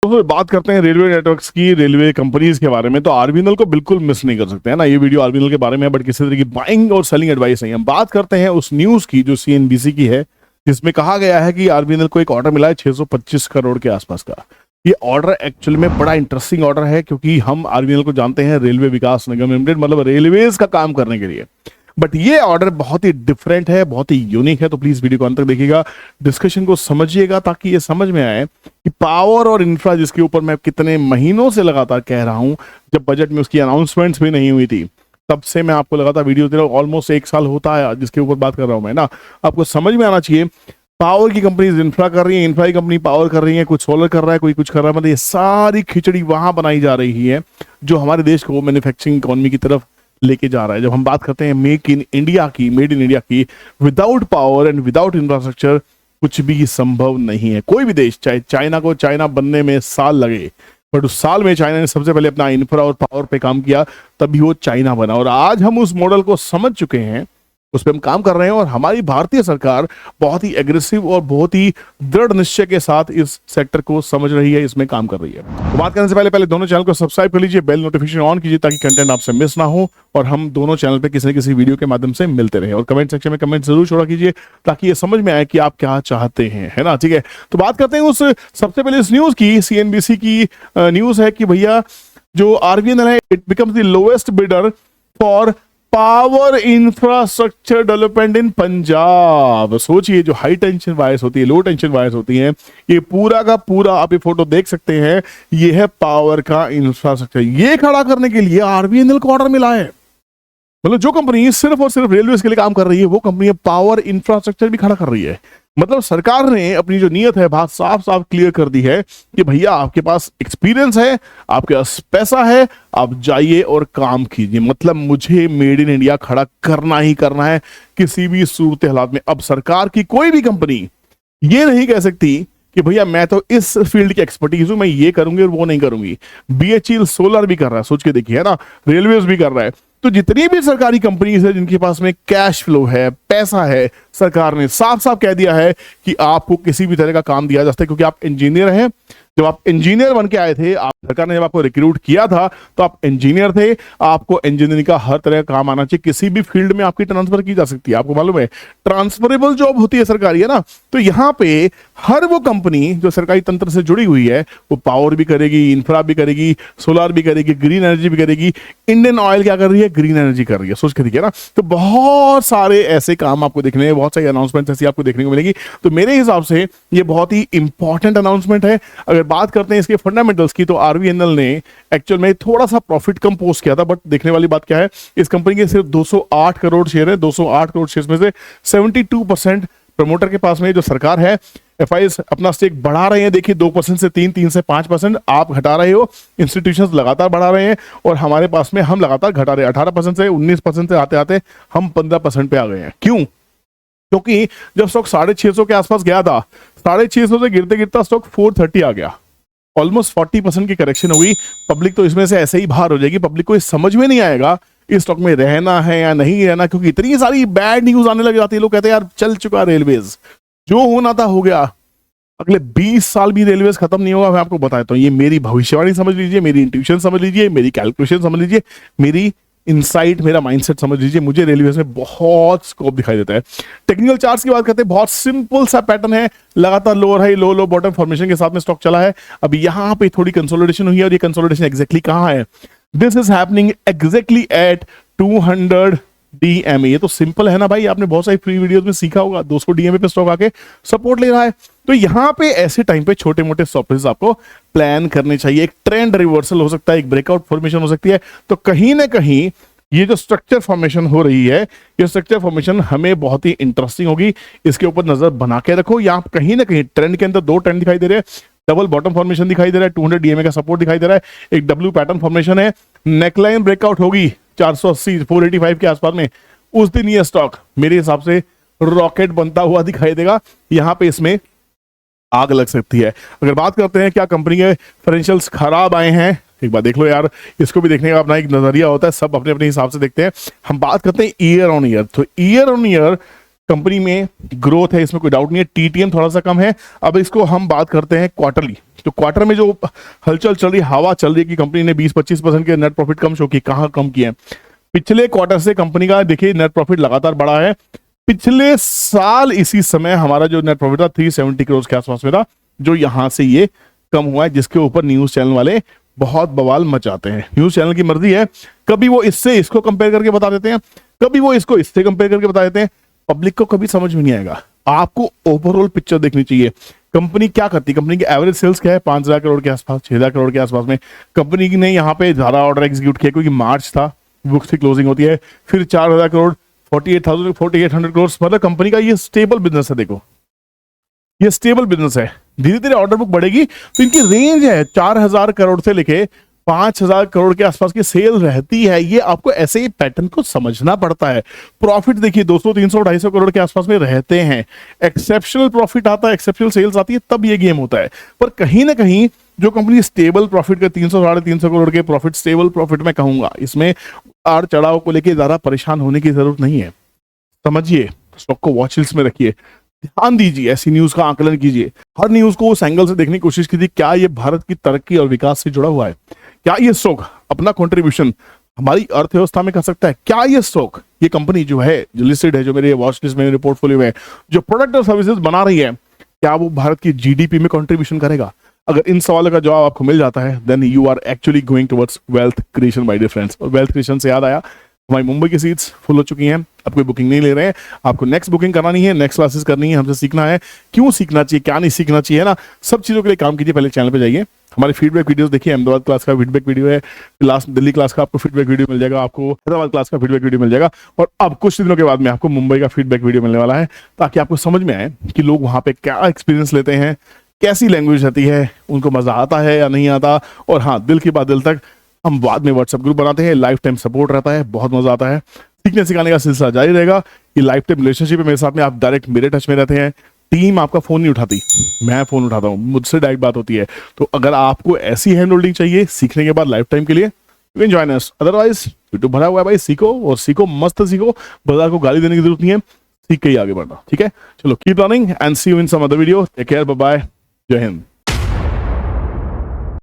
तो बात करते हैं रेलवे नेटवर्क्स की, रेलवे कंपनीज के बारे में। तो आरबीएनएल को बिल्कुल मिस नहीं कर सकते हैं ना। ये वीडियो आरबीएनएल के बारे में है, बट किसी तरह की बाइंग और सेलिंग एडवाइस नहीं है। हम बात करते हैं उस न्यूज की जो सीएनबीसी की है, जिसमें कहा गया है कि आरबीएनएल को एक ऑर्डर मिला है 625 करोड़ के आसपास का। ये ऑर्डर एक्चुअल में बड़ा इंटरेस्टिंग ऑर्डर है, क्योंकि हम आरबीएनएल को जानते हैं रेलवे विकास निगम लिमिटेड, मतलब रेलवेज का काम करने के लिए। बट ये ऑर्डर बहुत ही डिफरेंट है, बहुत ही यूनिक है। तो प्लीज वीडियो को अंत तक देखिएगा, डिस्कशन को समझिएगा, ताकि ये समझ में आए कि पावर और इंफ्रा, जिसके ऊपर मैं कितने महीनों से लगातार कह रहा हूं, जब बजट में उसकी अनाउंसमेंट्स भी नहीं हुई थी, तब से मैं आपको लगातार वीडियो दे रहा हूं। ऑलमोस्ट 1 साल होता है जिसके ऊपर बात कर रहा हूं मैं ना। आपको समझ में आना चाहिए, पावर की कंपनीज इंफ्रा कर रही है, इंफ्रा की कंपनी पावर कर रही है, कुछ सोलर कर रहा है, कोई कुछ कर रहा है। मतलब ये सारी खिचड़ी वहां बनाई जा रही है जो हमारे देश को मैन्युफैक्चरिंग इकोनॉमी की तरफ लेके जा रहा है। जब हम बात करते हैं मेक इन इंडिया की, मेड इन इंडिया की, without power and without infrastructure कुछ भी संभव नहीं है। कोई भी देश, चाहे चाइना को चाइना बनने में साल लगे, बट उस साल में चाइना ने सबसे पहले अपना इंफ्रा और पावर पे काम किया, तभी वो चाइना बना। और आज हम उस मॉडल को समझ चुके हैं, उस पर हम काम कर रहे हैं, और हमारी भारतीय सरकार बहुत ही एग्रेसिव और बहुत ही दृढ़ निश्चय के साथ इस सेक्टर को समझ रही है, इसमें काम कर रही है। तो बात करने से पहले दोनों चैनल को सब्सक्राइब कर लीजिए, बेल नोटिफिकेशन ऑन कीजिए, ताकि कंटेंट आपसे मिस ना हो, और हम दोनों चैनल पे किसी न किसी वीडियो के माध्यम से मिलते रहे। और कमेंट सेक्शन में कमेंट जरूर छोड़ा कीजिए, ताकि ये समझ में आए कि आप क्या चाहते हैं, है ना। ठीक है, तो बात करते हैं उस सबसे पहले इस न्यूज की। सीएनबीसी की न्यूज है कि भैया जो आरबीएनएल है, it becomes the lowest bidder for power infrastructure development in Punjab. सोचिए, जो हाई टेंशन वायर्स होती है, लो टेंशन वायर्स होती हैं, ये पूरा का पूरा आप ये फोटो देख सकते हैं, ये है पावर का इंफ्रास्ट्रक्चर। ये खड़ा करने के लिए आरबीएनएल को ऑर्डर मिला है। मतलब जो कंपनी सिर्फ और सिर्फ रेलवे के लिए काम कर रही है, वो कंपनी पावर इंफ्रास्ट्रक्चर भी खड़ा कर रही है। मतलब सरकार ने अपनी जो नीयत है, बात साफ साफ क्लियर कर दी है कि भैया आपके पास एक्सपीरियंस है, आपके पास पैसा है, आप जाइए और काम कीजिए। मतलब मुझे मेड इन इंडिया खड़ा करना ही करना है किसी भी सूरत हालात में। अब सरकार की कोई भी कंपनी ये नहीं कह सकती कि भैया मैं तो इस फील्ड की एक्सपर्टीज हूं, मैं ये करूंगी और वो नहीं करूंगी। बीएचईएल सोलर भी कर रहा है, सोच के देखिए, है ना। रेलवेज भी कर रहा है। तो जितनी भी सरकारी कंपनीज है जिनके पास में कैश फ्लो है, पैसा है, सरकार ने साफ साफ कह दिया है कि आपको किसी भी तरह का काम दिया जा सकता है, क्योंकि आप इंजीनियर हैं। जब आप इंजीनियर बन के आए थे, आप सरकार ने जब आपको रिक्रूट किया था, तो आप इंजीनियर थे। आपको इंजीनियरिंग का हर तरह का काम आना चाहिए, किसी भी फील्ड में आपकी ट्रांसफर की जा सकती है। आपको मालूम है ट्रांसफरेबल जॉब होती है सरकारी, है ना। तो यहाँ पे हर वो कंपनी जो सरकारी तंत्र से जुड़ी हुई है, वो पावर भी करेगी, इंफ्रा भी करेगी, सोलर भी करेगी, ग्रीन एनर्जी भी करेगी। इंडियन ऑयल क्या कर रही है? ग्रीन एनर्जी कर रही है, सोच के देखिए ना। तो बहुत सारे ऐसे काम आपको देखने हैं, बहुत सारी अनाउंसमेंट ऐसी आपको देखने को मिलेगी। तो मेरे हिसाब से ये बहुत ही इंपॉर्टेंट अनाउंसमेंट है। अगर बात करते हैं इसके फंडामेंटल्स की, तो आरबीएनएल ने एक्चुअल में थोड़ा सा प्रॉफिट कम पोस्ट किया था, बट देखने वाली बात क्या है, इस कंपनी के सिर्फ 208 करोड़ शेयर है। 208 करोड़ शेयर में से 72% प्रमोटर के पास में, जो सरकार है, एफआईएस अपना स्टेक बढ़ा रहे हैं। देखिए 2% से 3 से 5% आप घटा रहे हो, इंस्टीट्यूशंस लगातार बढ़ा रहे हैं, और हमारे पास में हम लगातार घटा रहे हैं। 18% से 19% से आते आते हम 15% पे आ गए हैं। क्यों? क्योंकि जब स्टॉक 650 के आसपास गया था, 650 से गिरते गिरता स्टॉक 430 आ गया। ऑलमोस्ट 40% की करेक्शन हुई। पब्लिक तो इसमें से ऐसे ही बाहर हो जाएगी। पब्लिक को ये समझ में नहीं आएगा इस स्टॉक में रहना है या नहीं रहना, क्योंकि इतनी सारी बैड न्यूज आने लग जाती है। लोग कहते हैं यार चल चुका रेलवेज, जो होना था हो गया। अगले 20 साल भी रेलवेज खत्म नहीं होगा, मैं आपको बताता हूं। ये मेरी भविष्यवाणी समझ लीजिए, मेरी इंट्यूशन समझ लीजिए, मेरी कैलकुलेशन समझ लीजिए, मेरी इनसाइट, मेरा माइंडसेट समझ लीजिए। मुझे रेलवेज में बहुत स्कोप दिखाई देता है। टेक्निकल चार्ट्स की बात करते हैं, बहुत सिंपल सा पैटर्न है, लगातार लोअर हाई लो लो बॉटम फॉर्मेशन के साथ में स्टॉक चला है। अब यहां पे थोड़ी कंसोलिडेशन हुई है, और ये कंसोलिडेशन एग्जैक्टली कहां है? This is happening exactly at 200 DMA. ये तो सिंपल है ना भाई, आपने बहुत सारी फ्री वीडियोस में सीखा होगा। 200 डीएमए पे स्टॉक आके सपोर्ट ले रहा है। तो यहां पे ऐसे टाइम पे छोटे मोटे स्टॉपेज आपको प्लान करने चाहिए। एक ट्रेंड रिवर्सल हो सकता है, एक ब्रेकआउट फॉर्मेशन हो सकती है। तो कहीं ना कहीं ये जो स्ट्रक्चर फॉर्मेशन हो रही है, ये स्ट्रक्चर फॉर्मेशन हमें बहुत ही इंटरेस्टिंग होगी। इसके ऊपर नजर बना के रखो। यहाँ कहीं ना कहीं ट्रेंड के अंदर 2 ट्रेंड दिखाई दे रहे हैं। डबल बॉटम फॉर्मेशन दिखाई दे रहा है, 200 डीएमए का सपोर्ट दिखाई दे रहा है, एक डब्ल्यू पैटर्न फॉर्मेशन है। नेकलाइन ब्रेकआउट होगी 480 485 के आसपास में, उस दिन ये स्टॉक मेरे हिसाब से रॉकेट बनता हुआ दिखाई देगा। यहां पे इसमें आग लग सकती है। अगर बात करते हैं क्या कंपनी के फाइनेंशियल्स खराब आए हैं, एक बार देख लो यार। इसको भी देखने का अपना एक नजरिया होता है, सब अपने अपने हिसाब से देखते हैं। हम बात करते हैं ईयर ऑन ईयर। तो ईयर ऑन ईयर कंपनी में ग्रोथ है, इसमें कोई डाउट नहीं है। टीटीएम थोड़ा सा कम है। अब इसको हम बात करते हैं क्वार्टरली। तो क्वार्टर में जो हलचल चल रही, हवा चल रही है कि कंपनी ने 20-25% के नेट प्रॉफिट कम शो किए, कहाँ कम किए हैं? पिछले क्वार्टर से कंपनी का देखिए नेट प्रॉफिट लगातार बढ़ा है। पिछले साल इसी समय हमारा जो नेट प्रॉफिट था 370 करोड़ के आसपास में था, जो यहां से ये कम हुआ है, जिसके ऊपर न्यूज चैनल वाले बहुत बवाल मचाते हैं। न्यूज चैनल की मर्जी है, कभी वो इससे इसको कंपेयर करके बता देते हैं, कभी वो इसको इससे कंपेयर करके बता देते हैं। पब्लिक को कभी समझ में नहीं आएगा। आपको ओवरऑल पिक्चर देखनी चाहिए। कंपनी क्या करती है, कंपनी की एवरेज सेल्स क्या है? 5,000 करोड़ के आसपास, 6,000 करोड़ के आसपास में। कंपनी ने यहाँ पे ज्यादा ऑर्डर एग्जीक्यूट किया क्योंकि मार्च था, बुक्स की क्लोजिंग होती है। फिर 4,000 करोड़, 48,000 करोड़, मतलब कंपनी का ये स्टेबल बिजनेस है। देखो ये स्टेबल बिजनेस है, धीरे धीरे ऑर्डर बुक बढ़ेगी। तो इनकी रेंज है 4,000 करोड़ से लेके 5,000 करोड़ के आसपास की सेल रहती है। ये आपको ऐसे ही पैटर्न को समझना पड़ता है। प्रॉफिट देखिए 200, 300, 250 करोड़ के आसपास में रहते हैं। एक्सेप्शनल प्रॉफिट आता है, एक्सेप्शनल सेल्स आती है, तब ये गेम होता है। पर कहीं ना कहीं जो कंपनी स्टेबल प्रॉफिट का 300, 350 करोड़ के प्रॉफिट, स्टेबल प्रॉफिट में कहूंगा, इसमें आड़ चढ़ाव को लेकर ज्यादा परेशान होने की जरूरत नहीं है। समझिए, स्टॉक को वॉच लिस्ट में रखिए, ध्यान दीजिए, ऐसी न्यूज का आकलन कीजिए। हर न्यूज को उस एंगल से देखने की कोशिश कीजिए, क्या ये भारत की तरक्की और विकास से जुड़ा हुआ है? क्या ये स्टॉक अपना कंट्रीब्यूशन हमारी अर्थव्यवस्था में कर सकता है? क्या ये स्टॉक, ये कंपनी जो है, जो लिस्टेड है, जो मेरे वॉच लिस्ट में, मेरे पोर्टफोलियो में, जो प्रोडक्ट और सर्विसेज बना रही है, क्या वो भारत की जीडीपी में कंट्रीब्यूशन करेगा? अगर इन सवालों का जवाब आपको मिल जाता है, then you are actually going towards wealth creation my dear friends. और वेल्थ क्रिएशन से याद आया, हमारी मुंबई की सीट्स फुल हो चुकी हैं। अब कोई बुकिंग नहीं ले रहे हैं, आपको नेक्स्ट बुकिंग करानी है, नेक्स्ट क्लासेस करनी है, हमसे सीखना है, क्यों सीखना चाहिए, क्या नहीं सीखना चाहिए, है ना। सब चीज़ों के लिए काम कीजिए। पहले चैनल पे जाइए, हमारे फीडबैक वीडियोस देखिए। अहमदाबाद क्लास का फीडबैक वीडियो है, लास्ट दिल्ली क्लास का आपको फीडबैक वीडियो मिल जाएगा, आपको हैदराबाद क्लास का फीडबैक वीडियो मिल जाएगा, और अब कुछ दिनों के बाद में आपको मुंबई का फीडबैक वीडियो मिलने वाला है, ताकि आपको समझ में आए कि लोग वहाँ पे क्या एक्सपीरियंस लेते हैं, कैसी लैंग्वेज आती है, उनको मजा आता है या नहीं आता। और हाँ, दिल की बात दिल तक, हम बाद में व्हाट्सएप ग्रुप बनाते हैं, लाइफ टाइम सपोर्ट रहता है, बहुत मजा आता है। सीखने सिखाने का सिलसिला जारी रहेगा। ये लाइफ टाइम रिलेशनशिप है मेरे साथ में, आप डायरेक्ट मेरे टच में रहते हैं। टीम आपका फोन नहीं उठाती, मैं फोन उठाता हूँ, मुझसे डायरेक्ट बात होती है। तो अगर आपको ऐसी हैंड होल्डिंग चाहिए सीखने के बाद लाइफ टाइम के लिए, you can join us. Otherwise YouTube भरा हुआ है भाई, सीखो और सीखो, मस्त सीखो। बाजार को गाली देने की जरूरत नहीं है, सीख के ही आगे बढ़ना, ठीक है। चलो, keep learning and see you in some other video. Take care, bye bye, जय हिंद।